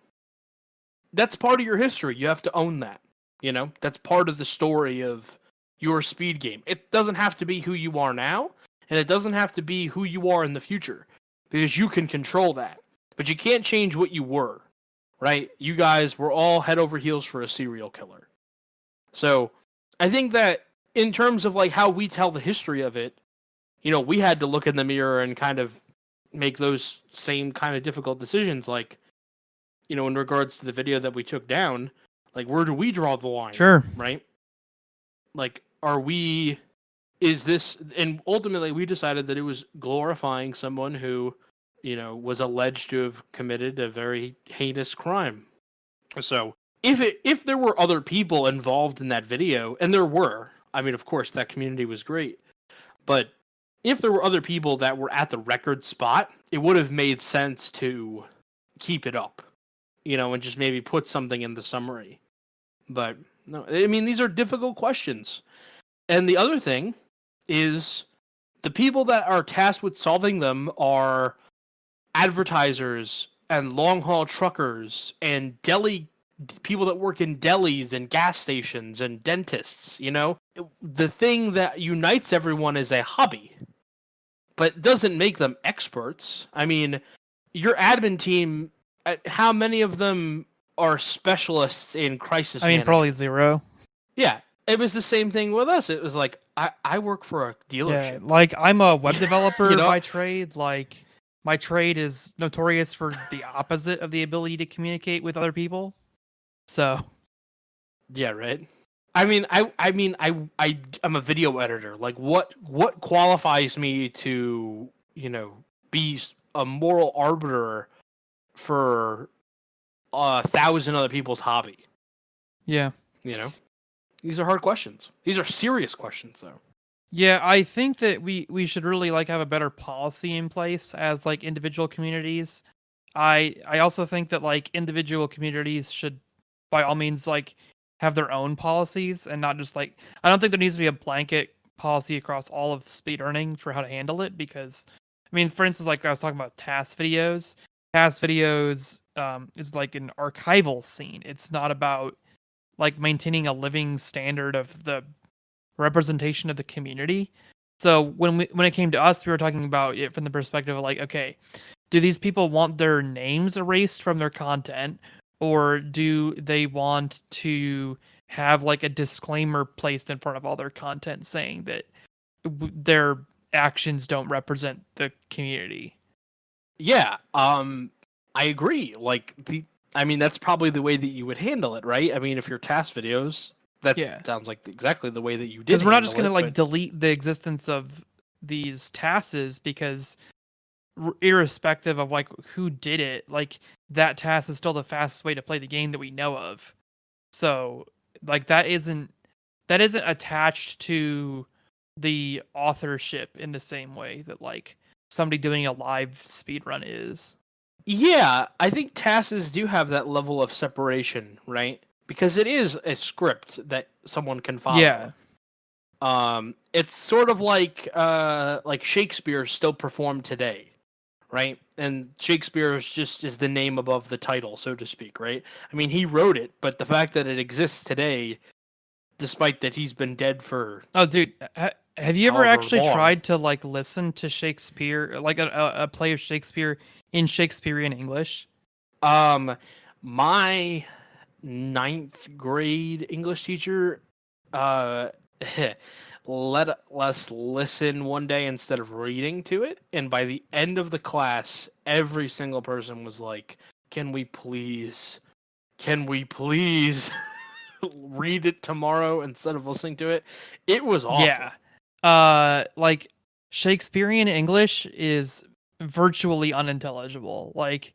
That's part of your history. You have to own that. You know, that's part of the story of your speed game. It doesn't have to be who you are now, and it doesn't have to be who you are in the future, because you can control that. But you can't change what you were, right? You guys were all head over heels for a serial killer. So I think that in terms of like how we tell the history of it, you know, we had to look in the mirror and kind of make those same kind of difficult decisions. Like, you know, in regards to the video that we took down, like, where do we draw the line? Sure. Right? Like, is this, and ultimately we decided that it was glorifying someone who, you know, was alleged to have committed a very heinous crime. So if there were other people involved in that video, and there were, I mean, of course, that community was great, but if there were other people that were at the record spot, it would have made sense to keep it up, you know, and just maybe put something in the summary. But no, I mean, these are difficult questions. And the other thing is the people that are tasked with solving them are advertisers and long haul truckers and people that work in delis and gas stations and dentists. You know, the thing that unites everyone is a hobby, but doesn't make them experts. I mean, your admin team, how many of them are specialists in crisis management? Probably zero. Yeah, it was the same thing with us. It was like, I work for a dealership. Yeah, like I'm a web developer You know? by trade. Like my trade is notorious for the opposite of the ability to communicate with other people. So yeah, right. I'm a video editor. Like, what qualifies me to, you know, be a moral arbiter for 1,000 other people's hobby? yeah. You know, these are hard questions. These are serious questions, though. Yeah, I think that we should really like have a better policy in place as like individual communities. I also think that like individual communities should by all means like have their own policies and not just like I don't think there needs to be a blanket policy across all of speedrunning for how to handle it, because I mean, for instance, like I was talking about task videos. Task videos is like an archival scene. It's not about like maintaining a living standard of the representation of the community. So when it came to us, we were talking about it from the perspective of like, okay, do these people want their names erased from their content, or do they want to have like a disclaimer placed in front of all their content saying that their actions don't represent the community? Yeah, I agree. Like I mean, that's probably the way that you would handle it, right? I mean, if your task videos, that Yeah. sounds like exactly the way that you did. Because we're not just handle going to it, like delete the existence of these tasks, because irrespective of like who did it, like that task is still the fastest way to play the game that we know of. So like that isn't attached to the authorship in the same way that like somebody doing a live speedrun is. Yeah, I think tasks do have that level of separation, right? Because it is a script that someone can follow. Yeah. It's sort of like Shakespeare still performed today, right? And Shakespeare is the name above the title, so to speak, right? I mean, he wrote it, but the fact that it exists today, despite that he's been dead for Oh, dude, have you ever however actually long. tried to like listen to Shakespeare, like a play of Shakespeare in Shakespearean English? My ninth grade English teacher, let us listen one day instead of reading to it, and by the end of the class, every single person was like, can we please read it tomorrow instead of listening to it? It was awful. Yeah. Like Shakespearean English is virtually unintelligible. Like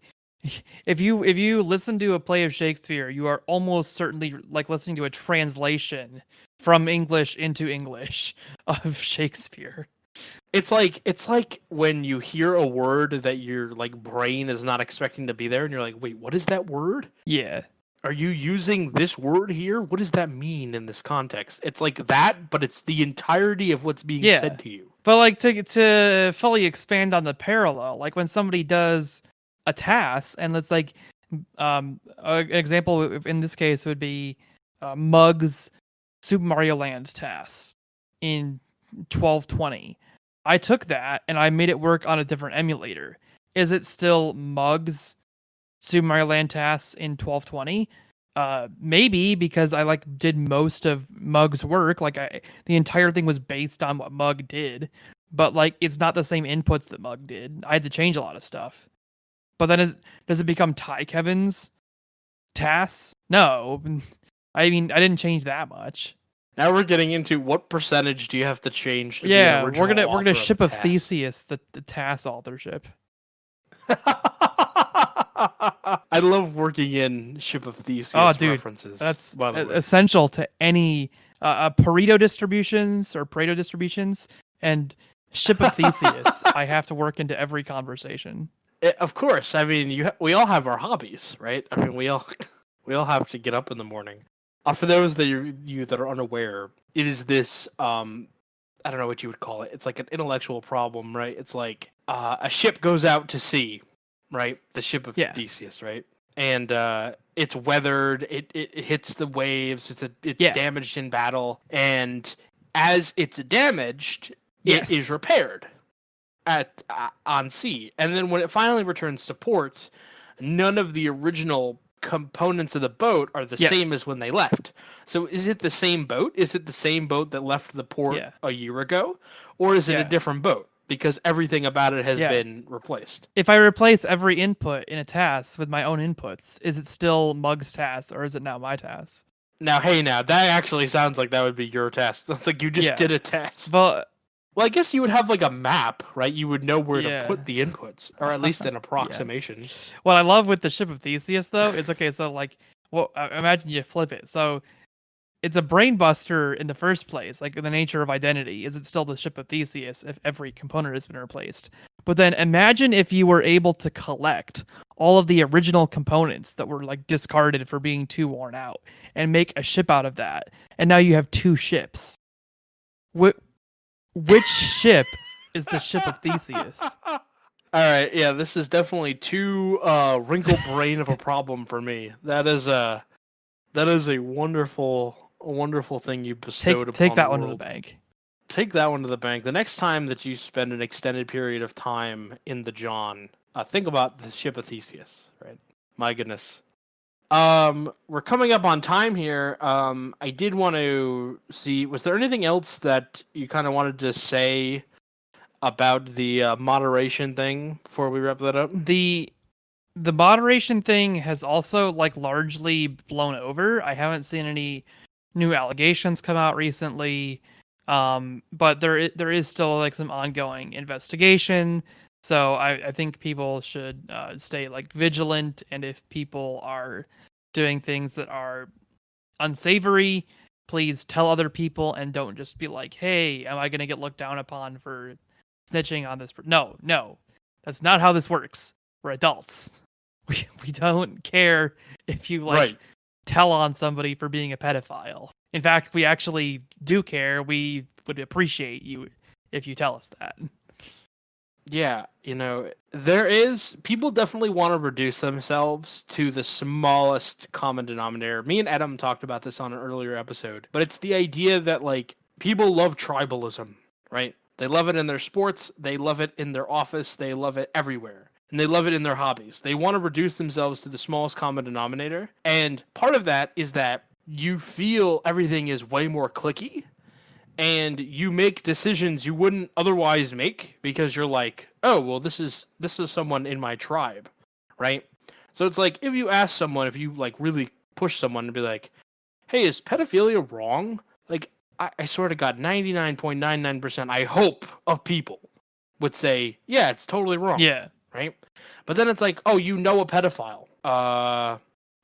if you listen to a play of Shakespeare, you are almost certainly like listening to a translation from English into English of Shakespeare. It's like when you hear a word that your like brain is not expecting to be there, and you're like, wait, what is that word? Yeah. Are you using this word here? What does that mean in this context? It's like that, but it's the entirety of what's being said to you. But like to fully expand on the parallel, like when somebody does a task, and it's like an example in this case would be Mug's Super Mario Land task in 1220. I took that and I made it work on a different emulator. Is it still Mug's Super Mario Land tasks in 1220? Maybe, because I like did most of Mug's work. Like the entire thing was based on what Mug did, but like it's not the same inputs that Mug did. I had to change a lot of stuff. But then does it become TiKevin's tasks? No. I mean, I didn't change that much. Now we're getting into what percentage do you have to change to Yeah, be an original we're gonna ship a of Theseus the TAS authorship. I love working in Ship of Theseus references. That's essential to any Pareto distributions and Ship of Theseus. I have to work into every conversation. Of course, I mean we all have our hobbies, right? I mean we all have to get up in the morning. For those that you that are unaware, it is this I don't know what you would call it. It's like an intellectual problem, right? It's like a ship goes out to sea, right? The ship of Theseus, right? And it's weathered. It hits the waves. It's damaged in battle, and as it's damaged, it is repaired on sea. And then when it finally returns to port, none of the original components of the boat are the same as when they left. So is it the same boat? Is it the same boat that left the port a year ago? Or is it a different boat? Because everything about it has been replaced. If I replace every input in a task with my own inputs, is it still Mug's task, or is it now my task? Now, that actually sounds like that would be your task. It's like you just did a task. But well, I guess you would have like a map, right? You would know where to put the inputs, or at least an approximation. What I love with the Ship of Theseus, though, is okay. So, like, imagine you flip it. So, it's a brain buster in the first place. Like, the nature of identity, is it still the Ship of Theseus if every component has been replaced? But then imagine if you were able to collect all of the original components that were like discarded for being too worn out and make a ship out of that, and now you have two ships. Which ship is the ship of Theseus. All right, yeah, this is definitely too wrinkle brain of a problem for me. That is a wonderful thing you bestowed Take upon that the one world. to the bank. Take that one to the bank. The next time that you spend an extended period of time in the John, think about the ship of Theseus. Right? My goodness. We're coming up on time here. I did want to see, was there anything else that you kind of wanted to say about the moderation thing before we wrap that up? The moderation thing has also like largely blown over. I haven't seen any new allegations come out recently. But there is still like some ongoing investigation. So I think people should stay like vigilant, and if people are doing things that are unsavory, please tell other people and don't just be like, "Hey, am I going to get looked down upon for snitching on this?" No, that's not how this works. We're adults. We don't care if you like Right. tell on somebody for being a pedophile. In fact, we actually do care. We would appreciate you if you tell us that. Yeah, people definitely want to reduce themselves to the smallest common denominator. Me and Adam talked about this on an earlier episode, but it's the idea that like people love tribalism, right? They love it in their sports, they love it in their office, they love it everywhere. And they love it in their hobbies. They want to reduce themselves to the smallest common denominator. And part of that is that you feel everything is way more cliquey and you make decisions you wouldn't otherwise make because you're like, oh, well, this is someone in my tribe, right? So it's like if you ask someone, if you like really push someone to be like, hey, is pedophilia wrong? Like, I swear to God, 99.99%, I hope, of people would say, yeah, it's totally wrong. Yeah. Right? But then it's like, oh, you know a pedophile.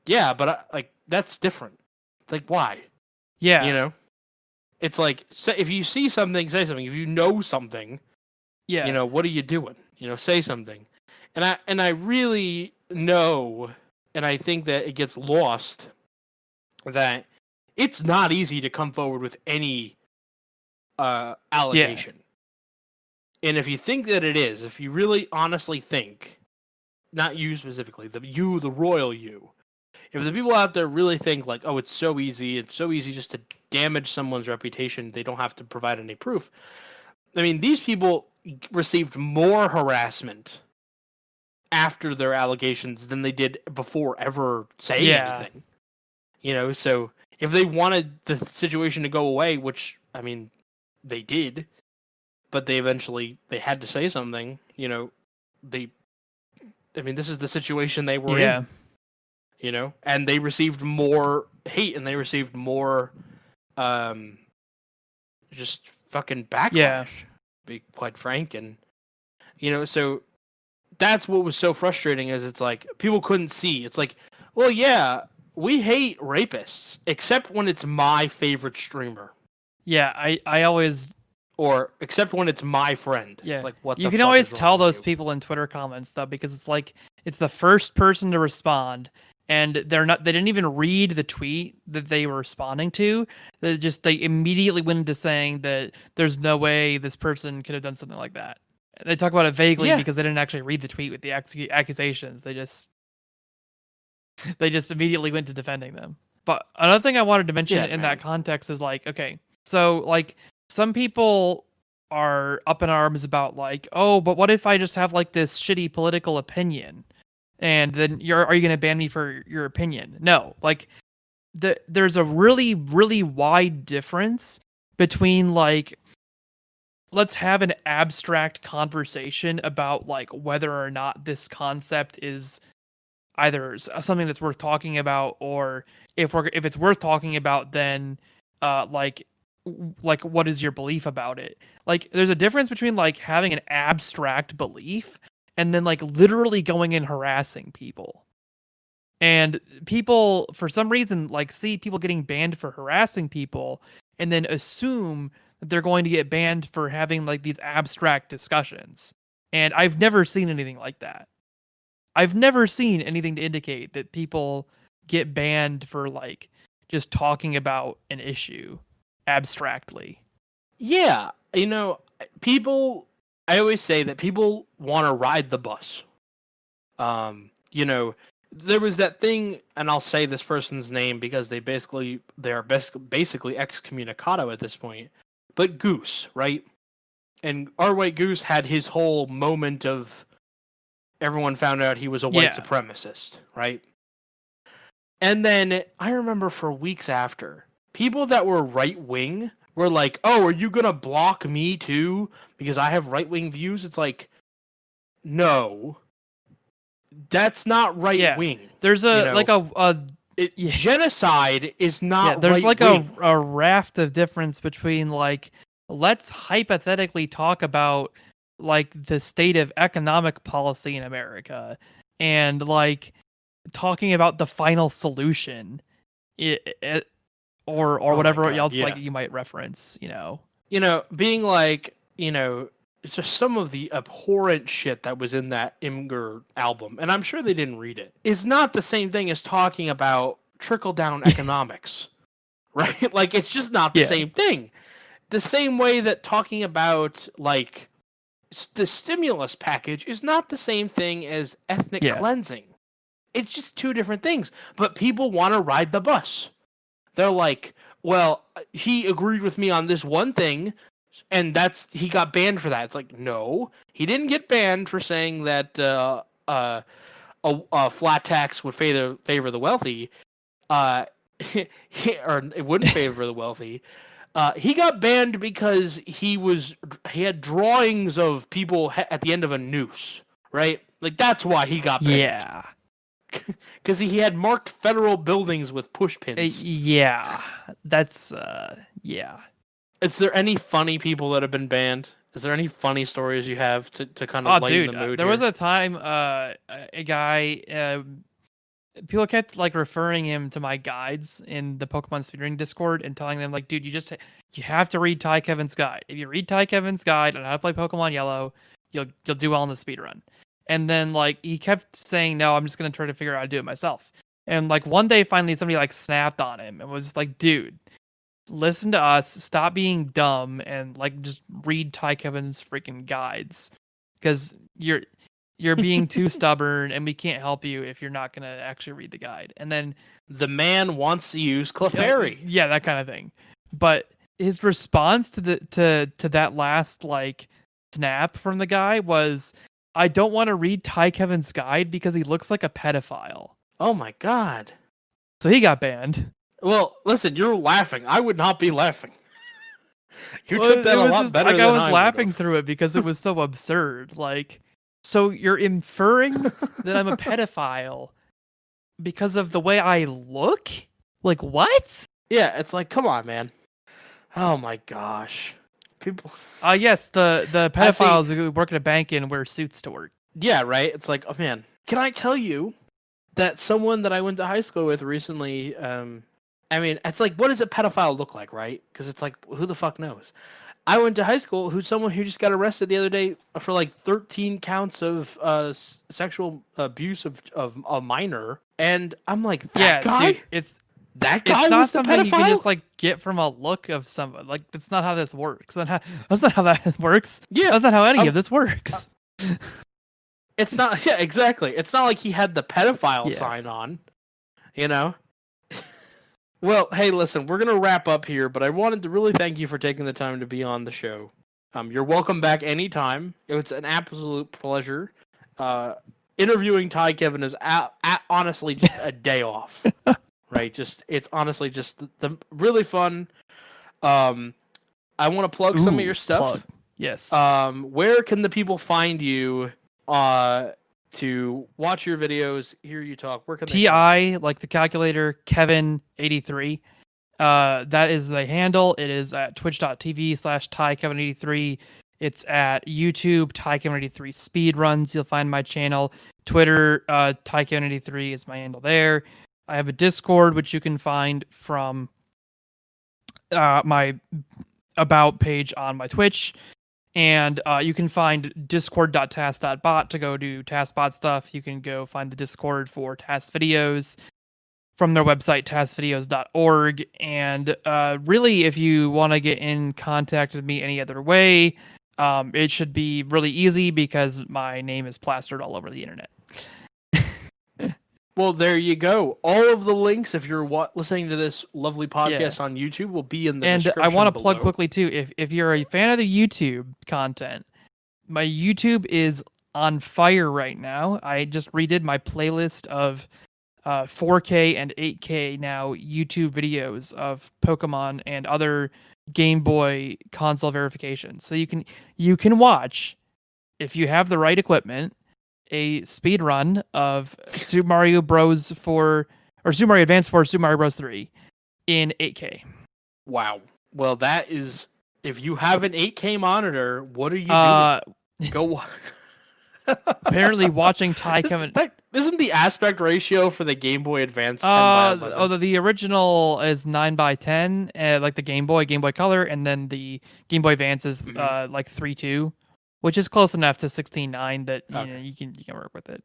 Yeah, but like, that's different. It's like, why? Yeah. You know? It's like, if you see something, say something. If you know something, yeah, what are you doing? Say something. And I really know, and I think that it gets lost, that it's not easy to come forward with any allegation. Yeah. And if you think that it is, if you really honestly think, not you specifically, the royal you, if the people out there really think like, oh, it's so easy just to damage someone's reputation, they don't have to provide any proof. I mean, these people received more harassment after their allegations than they did before ever saying anything. So if they wanted the situation to go away, which, I mean, they did, but they had to say something, this is the situation they were in. And they received more hate and they received more just fucking backlash, to be quite frank. And so that's what was so frustrating, is it's like people couldn't see. It's like, well, yeah, we hate rapists except when it's my favorite streamer. I always, or except when it's my friend. Yeah. It's like, what you the can fuck always is wrong tell with those you? people in Twitter comments though, because it's like it's the first person to respond, and they didn't even read the tweet that they were responding to. They immediately went into saying that there's no way this person could have done something like that. They talk about it vaguely because they didn't actually read the tweet with the accusations. They just immediately went to defending them. But another thing I wanted to mention in that context is like, okay, so like some people are up in arms about like, oh, but what if I just have like this shitty political opinion, and then are you going to ban me for your opinion? No, like there's a really, really wide difference between like, let's have an abstract conversation about like whether or not this concept is either something that's worth talking about, or if it's worth talking about, then like what is your belief about it? Like there's a difference between like having an abstract belief and then like literally going and harassing people. And people for some reason like see people getting banned for harassing people and then assume that they're going to get banned for having like these abstract discussions. And I've never seen anything like that. I've never seen anything to indicate that people get banned for like just talking about an issue abstractly. Yeah, people I always say that people want to ride the bus. You know, there was that thing, and I'll say this person's name because they're basically excommunicado at this point. But Goose, right? And our White Goose had his whole moment of everyone found out he was a white supremacist, right? And then I remember for weeks after, people that were right wing were like, "Oh, are you gonna block me too because I have right wing views?" It's like, no, that's not right wing. There's genocide is not. There's right-wing. a raft of difference between like, let's hypothetically talk about like the state of economic policy in America, and like talking about the final solution, or whatever else like you might reference, being like, it's just some of the abhorrent shit that was in that Imgur album, and I'm sure they didn't read it, is not the same thing as talking about trickle-down economics, right? Like, it's just not the same thing. The same way that talking about, like, the stimulus package is not the same thing as ethnic cleansing. It's just two different things, but people want to ride the bus. They're like, well, he agreed with me on this one thing, and he got banned for that. It's like, no, he didn't get banned for saying that a flat tax would favor the wealthy, or it wouldn't favor the wealthy. He got banned because he had drawings of people at the end of a noose, right? Like, that's why he got banned. Yeah. Because he had marked federal buildings with push pins. That's Is there any funny people that have been banned? Is there any funny stories you have to kind of lighten the mood? There was a time a guy, people kept like referring him to my guides in the Pokemon Speedrunning Discord and telling them like, dude, you have to read TiKevin's guide. If you read TiKevin's guide on how to play Pokemon Yellow, you'll do well in the speedrun. And then like he kept saying, no, I'm just gonna try to figure out how to do it myself. And like one day finally somebody like snapped on him and was like, dude, listen to us, stop being dumb, and like just read TiKevin's freaking guides. Because you're being too stubborn and we can't help you if you're not gonna actually read the guide. And then the man wants to use Clefairy. Yeah, that kind of thing. But his response to that last like snap from the guy was, I don't want to read TiKevin's guide because he looks like a pedophile. Oh my god. So he got banned. Well, listen, you're laughing. I would not be laughing. You took that a lot better than I was laughing through it because it was so absurd. Like, so you're inferring that I'm a pedophile because of the way I look? Like, what? Yeah, it's like, come on, man. Oh my gosh. People. Yes, the pedophiles who work at a bank and wear suits to work. Yeah, right. It's like, oh man, can I tell you that someone that I went to high school with recently? I mean, it's like, what does a pedophile look like, right? Because it's like, who the fuck knows? I went to high school someone who just got arrested the other day for like 13 counts of sexual abuse of a minor, and I'm like, that guy. Dude, that guy it's not was the something pedophile? You can just like get from a look of someone. Like, that's not how this works. That's not how that works. Yeah, that's not how any of this works. It's not. Yeah, exactly. It's not like he had the pedophile sign on. Well, hey, listen, we're gonna wrap up here, but I wanted to really thank you for taking the time to be on the show. You're welcome back anytime. It's an absolute pleasure. Interviewing TiKevin is honestly just a day off. Right, it's honestly just the really fun. I want to plug some of your stuff. Yes. Where can the people find you to watch your videos, hear you talk? Where can they like the calculator, Kevin83. That is the handle. It is at twitch.tv/TiKevin83. It's at YouTube, TiKevin83 Speedruns. You'll find my channel. Twitter, TiKevin83 is my handle there. I have a Discord, which you can find from my about page on my Twitch. And you can find discord.tas.bot to go do TASBot stuff. You can go find the Discord for TAS videos from their website, tasvideos.org. And really, if you want to get in contact with me any other way, It should be really easy because my name is plastered all over the internet. Well, there you go. All of the links, if you're listening to this lovely podcast on YouTube, will be in the description And I want to below. plug quickly too. If you're a fan of the YouTube content, my YouTube is on fire right now. I just redid my playlist of 4K and 8K now YouTube videos of Pokemon and other Game Boy console verifications. So you can watch, if you have the right equipment, a speed run of Super Mario Bros. 4 or Super Mario Advance 4, Super Mario Bros. 3 in 8K. Wow. Well, that is, if you have an 8K monitor, what are you doing? Go. Apparently, watching TiKevin. Isn't the aspect ratio for the Game Boy Advance 10 by 11? The original is 9:10, like the Game Boy Color, and then the Game Boy Advance is like 3:2, which is close enough to 16:9 that you can work with it.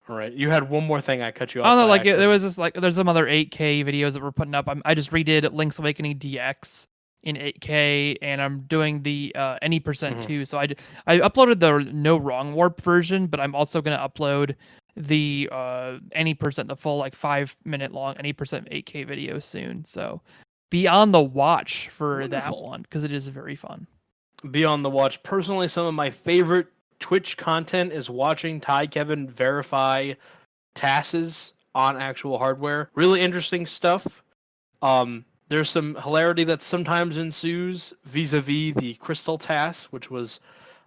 All right, you had one more thing I cut you off. Oh no, like there was this there's some other 8K videos that we're putting up. I just redid Link's Awakening DX in 8K, and I'm doing the any percent too. So I uploaded the No Wrong Warp version, but I'm also gonna upload the any percent, the full like 5-minute long any percent 8K video soon. So be on the watch for that one because it is very fun. Be on the watch. Personally, some of my favorite Twitch content is watching TiKevin verify TASes on actual hardware. Really interesting stuff. There's some hilarity that sometimes ensues vis-a-vis the Crystal TAS, which was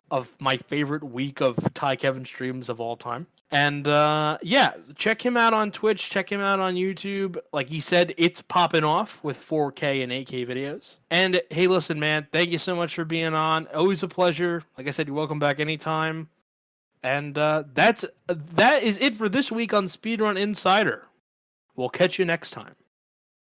of my favorite week of TiKevin streams of all time. And check him out on Twitch, check him out on YouTube. Like he said, it's popping off with 4K and 8K videos. And hey, listen, man, thank you so much for being on. Always a pleasure. Like I said, you're welcome back anytime. And that is it for this week on Speedrun Insider. We'll catch you next time.